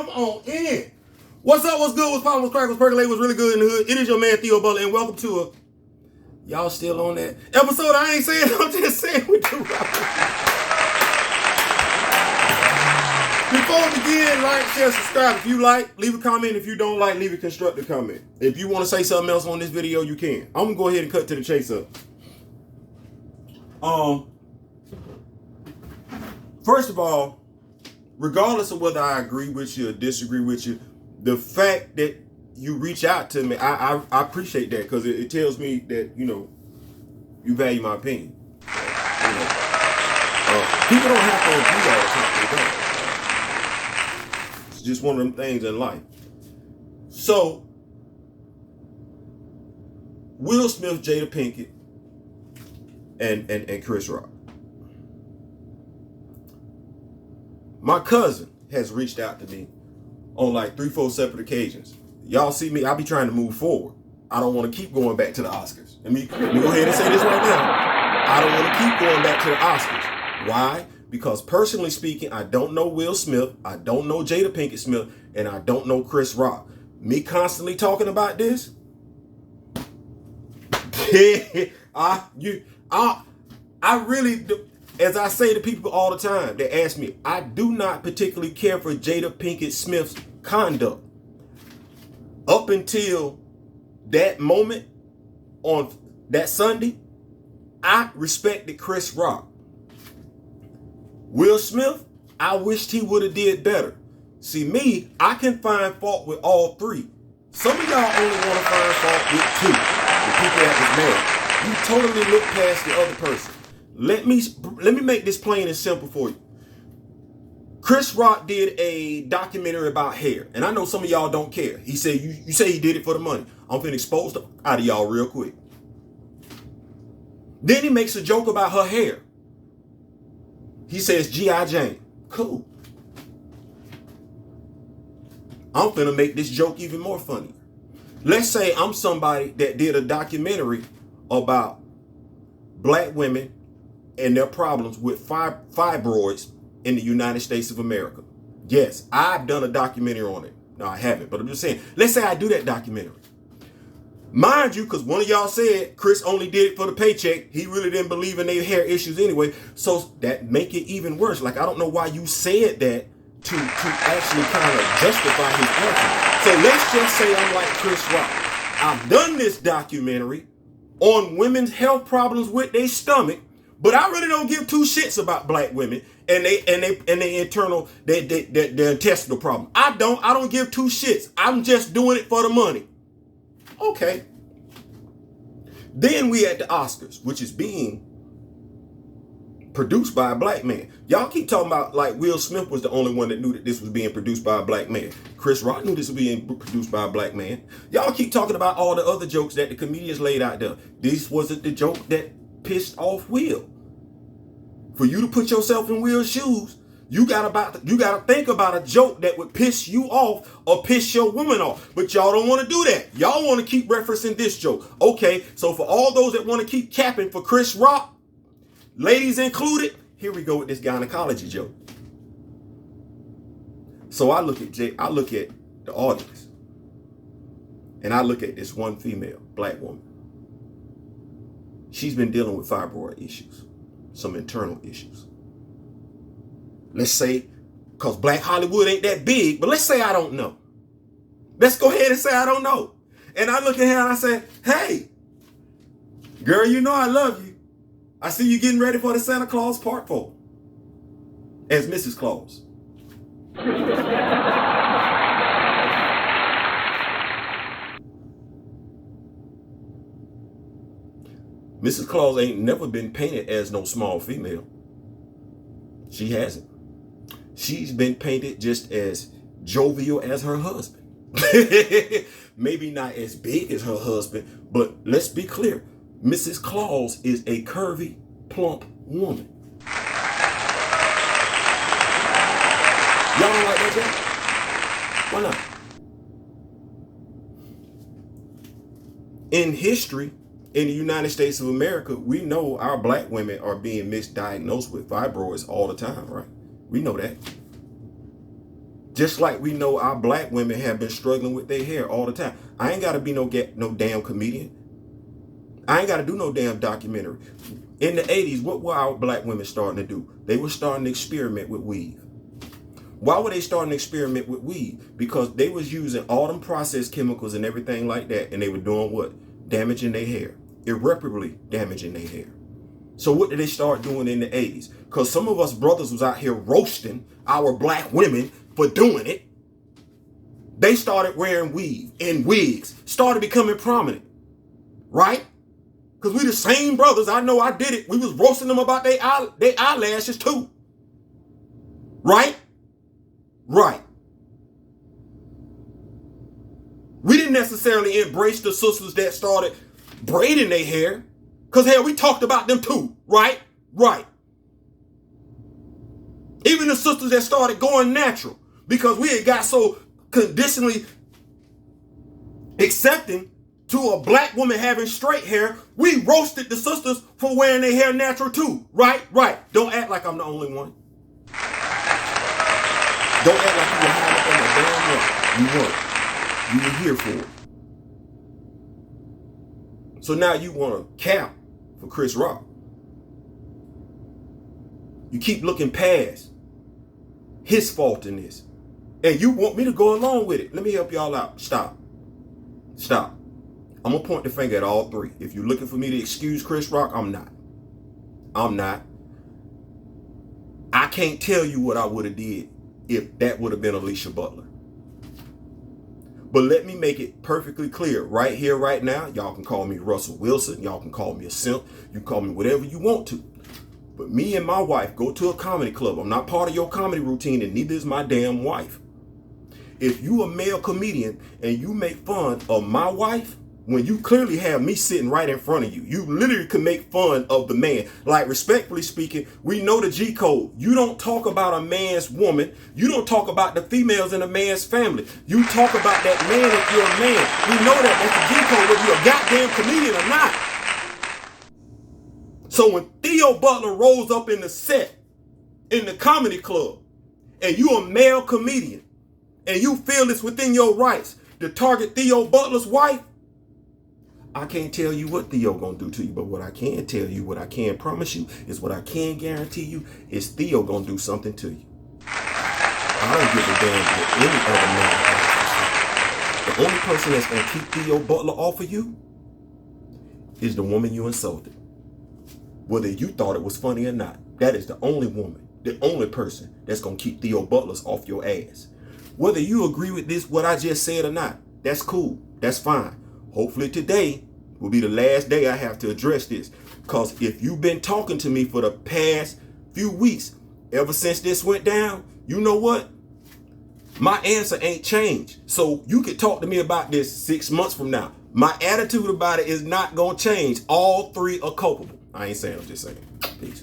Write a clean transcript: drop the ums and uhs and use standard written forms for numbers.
Come on in. What's up? What's good? What's poppin'? What's crackin'? What's percolating? What's really good in the hood? It is your man Theo Butler, and welcome to a y'all still on that episode. I ain't saying. I'm just saying we do. Before we begin, like, share, subscribe. If you like, leave a comment. If you don't like, leave a constructive comment. If you want to say something else on this video, you can. I'm gonna go ahead and cut to the chase up. First of all, regardless of whether I agree with you or disagree with you, the fact that you reach out to me, I appreciate that, because it tells me that, you value my opinion. People don't have to agree all the time. They don't. It's just one of them things in life. So, Will Smith, Jada Pinkett, and Chris Rock. My cousin has reached out to me on like 3-4 separate occasions. Y'all see me, I be trying to move forward. I don't want to keep going back to the Oscars. Let me go ahead and say this right now. I don't want to keep going back to the Oscars. Why? Because personally speaking, I don't know Will Smith, I don't know Jada Pinkett Smith, and I don't know Chris Rock. Me constantly talking about this, I really do. As I say to people all the time that ask me, I do not particularly care for Jada Pinkett Smith's conduct. Up until that moment on that Sunday, I respected Chris Rock. Will Smith, I wished he would have did better. See, me, I can find fault with all three. Some of y'all only want to find fault with two, the people that was married. You totally look past the other person. Let me make this plain and simple for you. Chris Rock did a documentary about hair, and I know some of y'all don't care. He said, you say he did it for the money. I'm finna expose the out of y'all real quick. Then he makes a joke about her hair. He says G.I. Jane. Cool. I'm finna make this joke even more funny. Let's say I'm somebody that did a documentary about black women and their problems with fibroids in the United States of America. Yes, I've done a documentary on it. No, I haven't, but I'm just saying, let's say I do that documentary. Mind you, because one of y'all said Chris only did it for the paycheck. He really didn't believe in their hair issues anyway. So that make it even worse. Like, I don't know why you said that to actually kind of justify his action. So let's just say I'm like Chris Rock. I've done this documentary on women's health problems with their stomach, but I really don't give two shits about black women and their intestinal problem. I don't give two shits. I'm just doing it for the money. Okay. Then we at the Oscars, which is being produced by a black man. Y'all keep talking about like Will Smith was the only one that knew that this was being produced by a black man. Chris Rock knew this was being produced by a black man. Y'all keep talking about all the other jokes that the comedians laid out there. This wasn't the joke that pissed off Will. For you to put yourself in Will's shoes, you gotta think about a joke that would piss you off or piss your woman off. But y'all don't want to do that. Y'all want to keep referencing this joke. Okay, so for all those that want to keep capping for Chris Rock, ladies included, here we go with this gynecology joke. So I look at the audience, and I look at this one female, black woman. She's been dealing with fibroid issues, some internal issues. Let's say, because Black Hollywood ain't that big, but let's say I don't know. Let's go ahead and say I don't know. And I look at her and I say, hey, girl, you know I love you. I see you getting ready for the Santa Claus Part 4 as Mrs. Claus. Mrs. Claus ain't never been painted as no small female. She hasn't. She's been painted just as jovial as her husband. Maybe not as big as her husband, but let's be clear. Mrs. Claus is a curvy, plump woman. Y'all don't like that joke? Why not? In history, in the United States of America, we know our black women are being misdiagnosed with fibroids all the time, right? We know that. Just like we know our black women have been struggling with their hair all the time. I ain't got to be no damn comedian. I ain't got to do no damn documentary. In the 80s, what were our black women starting to do? They were starting to experiment with weave. Why were they starting to experiment with weave? Because they was using all them processed chemicals and everything like that, and they were doing what? Damaging their hair. Irreparably damaging their hair. So what did they start doing in the 80s? Because some of us brothers was out here roasting our black women for doing it. They started wearing weave and wigs, started becoming prominent, right? Because we the same brothers. I know I did it. We was roasting them about their eyelashes too. Right? Right. We didn't necessarily embrace the sisters that started braiding their hair. Because, hell, we talked about them too. Right? Right. Even the sisters that started going natural. Because we had got so conditionally accepting to a black woman having straight hair, we roasted the sisters for wearing their hair natural too. Right? Right. Don't act like I'm the only one. Don't act like you were hiding from the damn one. You weren't. You were here for it. So now you want to cap for Chris Rock. You keep looking past his fault in this. And you want me to go along with it. Let me help y'all out. Stop. Stop. I'm going to point the finger at all three. If you're looking for me to excuse Chris Rock, I'm not. I'm not. I can't tell you what I would have did if that would have been Alicia Butler. But let me make it perfectly clear right here, right now. Y'all can call me Russell Wilson. Y'all can call me a simp. You can call me whatever you want to. But me and my wife go to a comedy club. I'm not part of your comedy routine, and neither is my damn wife. If you a male comedian and you make fun of my wife, when you clearly have me sitting right in front of you, you literally can make fun of the man. Like, respectfully speaking, we know the G code. You don't talk about a man's woman. You don't talk about the females in a man's family. You talk about that man if you're a man. We know that. That's the G code, whether you're a goddamn comedian or not. So when Theo Butler rolls up in the set in the comedy club and you a male comedian and you feel it's within your rights to target Theo Butler's wife, I can't tell you what Theo gonna do to you, but what I can tell you, what I can promise you, is what I can guarantee you is Theo gonna do something to you. I don't give a damn what any other man has to say. The only person that's gonna keep Theo Butler off of you is the woman you insulted. Whether you thought it was funny or not, that is the only woman, the only person that's gonna keep Theo Butler's off your ass. Whether you agree with this, what I just said or not, that's cool, that's fine. Hopefully today will be the last day I have to address this. Because if you've been talking to me for the past few weeks, ever since this went down, you know what? My answer ain't changed. So you could talk to me about this 6 months from now. My attitude about it is not going to change. All three are culpable. I ain't saying, I'm just saying. Peace.